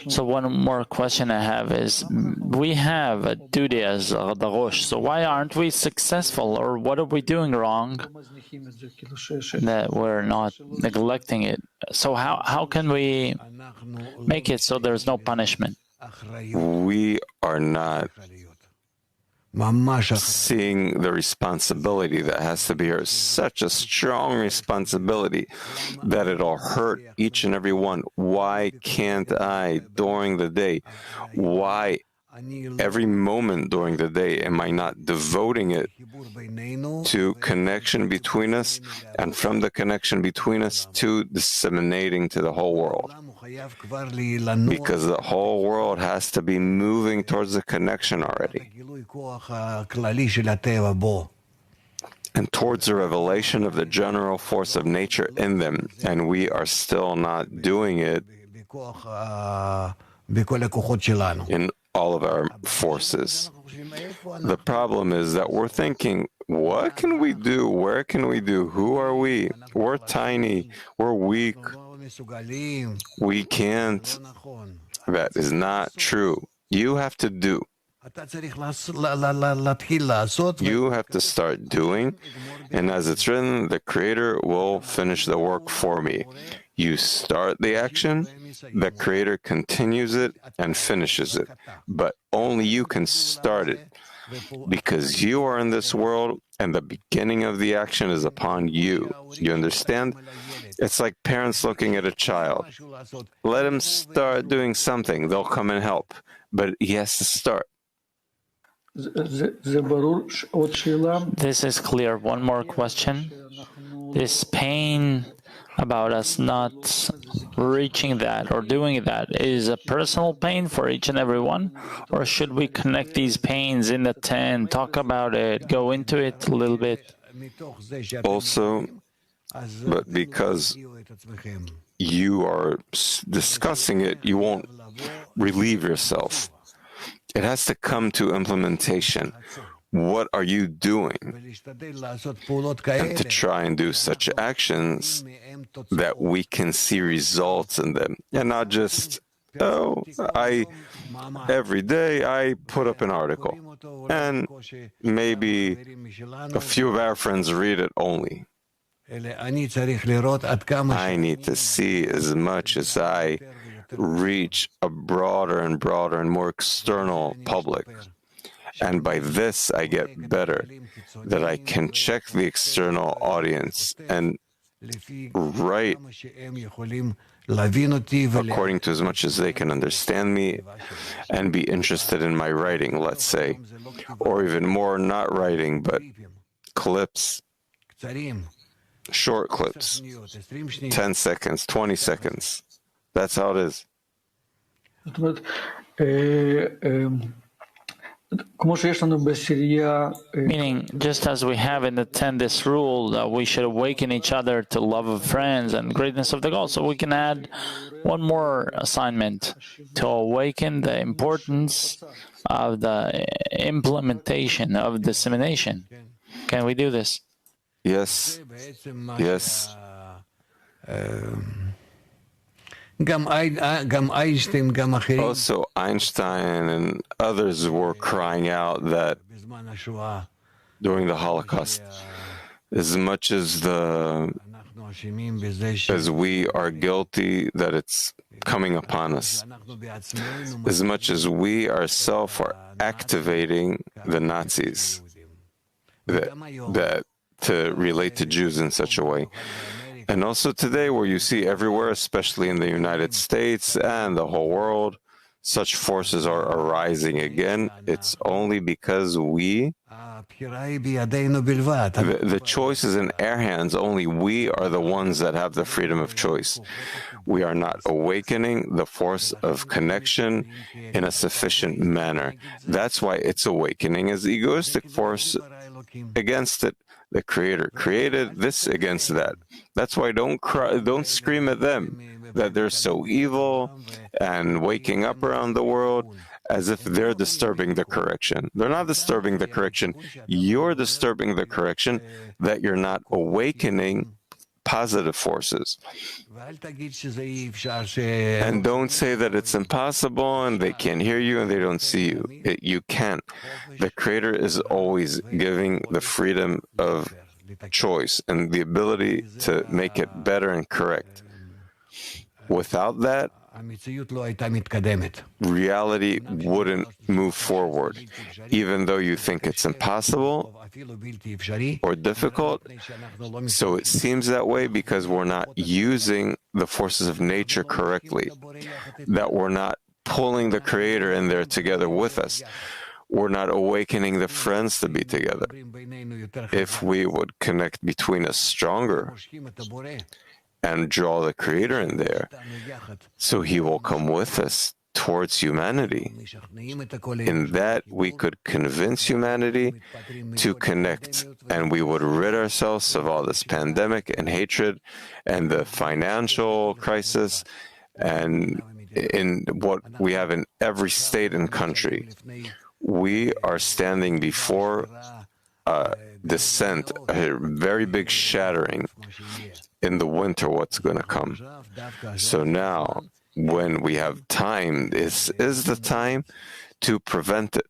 So one more question I have is, we have a duty as the Rosh, so why aren't we successful, or what are we doing wrong that we're not neglecting it? So how can we make it so there's no punishment? We are not seeing the responsibility that has to be here, such a strong responsibility that it'll hurt each and every one. Why can't I during the day? Why every moment during the day am I not devoting it to connection between us, and from the connection between us to disseminating to the whole world? Because the whole world has to be moving towards the connection already, and towards the revelation of the general force of nature in them, and we are still not doing it in all of our forces. The problem is that we're thinking, what can we do? Where can we do? Who are we? We're tiny. We're weak. We can't. That is not true. You have to do. You have to start doing, and as it's written, the Creator will finish the work for me. You start the action, the Creator continues it and finishes it. But only you can start it, because you are in this world, and the beginning of the action is upon you. You understand? It's like parents looking at a child. Let him start doing something. They'll come and help. But he has to start. This is clear. One more question. This pain about us not reaching that or doing that is a personal pain for each and every one? Or should we connect these pains in the 10, talk about it, go into it a little bit? Also, but because you are discussing it, you won't relieve yourself. It has to come to implementation. What are you doing? And to try and do such actions that we can see results in them. And not just, every day I put up an article. And maybe a few of our friends read it only. I need to see as much as I reach a broader and broader and more external public. And by this, I get better, that I can check the external audience and write according to as much as they can understand me and be interested in my writing, let's say. Or even more, not writing, but clips, short clips, 10 seconds, 20 seconds. That's how it is. Meaning, just as we have in the 10 this rule that we should awaken each other to love of friends and greatness of the goal, so we can add one more assignment to awaken the importance of the implementation of dissemination. Can we do this? Yes. Yes. Also, Einstein and others were crying out that during the Holocaust, as much as we are guilty that it's coming upon us, as much as we ourselves are activating the Nazis that to relate to Jews in such a way. And also today, where you see everywhere, especially in the United States and the whole world, such forces are arising again. It's only because the choice is in our hands. Only we are the ones that have the freedom of choice. We are not awakening the force of connection in a sufficient manner. That's why it's awakening as the egoistic force against it. The Creator created this against that. That's why don't cry, don't scream at them that they're so evil and waking up around the world as if they're disturbing the correction. They're not disturbing the correction. You're disturbing the correction that you're not awakening positive forces. And don't say that it's impossible and they can't hear you and they don't see you. You can't. The Creator is always giving the freedom of choice and the ability to make it better and correct. Without that, reality wouldn't move forward. Even though you think it's impossible or difficult, so it seems that way because we're not using the forces of nature correctly, that we're not pulling the Creator in there together with us. We're not awakening the friends to be together. If we would connect between us stronger and draw the Creator in there, so He will come with us towards humanity. In that, we could convince humanity to connect, and we would rid ourselves of all this pandemic and hatred and the financial crisis and in what we have in every state and country. We are standing before a descent, a very big shattering in the winter, what's going to come. So now, when we have time, this is the time to prevent it.